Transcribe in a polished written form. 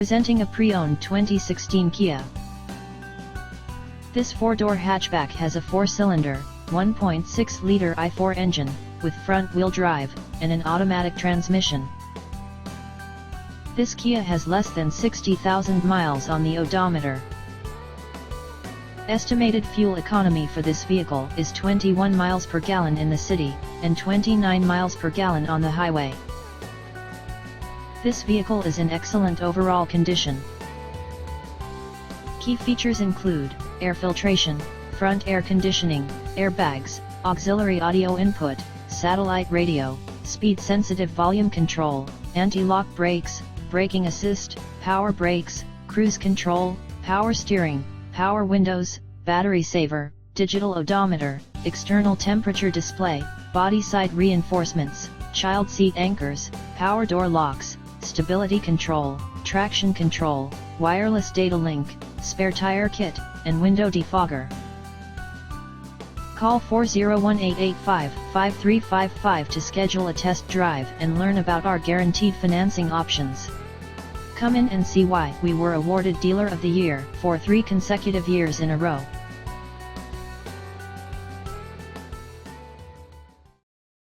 Presenting a pre-owned 2016 Kia. This four-door hatchback has a four-cylinder, 1.6-liter i4 engine, with front-wheel drive, and an automatic transmission. This Kia has less than 60,000 miles on the odometer. Estimated fuel economy for this vehicle is 21 miles per gallon in the city, and 29 miles per gallon on the highway. This vehicle is in excellent overall condition. Key features include air filtration, front air conditioning, airbags, auxiliary audio input, satellite radio, speed-sensitive volume control, anti-lock brakes, braking assist, power brakes, cruise control, power steering, power windows, battery saver, digital odometer, external temperature display, body side reinforcements, child seat anchors, power door locks, stability control, traction control, wireless data link, spare tire kit, and window defogger. Call 401-885-5355 to schedule a test drive and learn about our guaranteed financing options. Come in and see why we were awarded Dealer of the Year for 3 consecutive years in a row.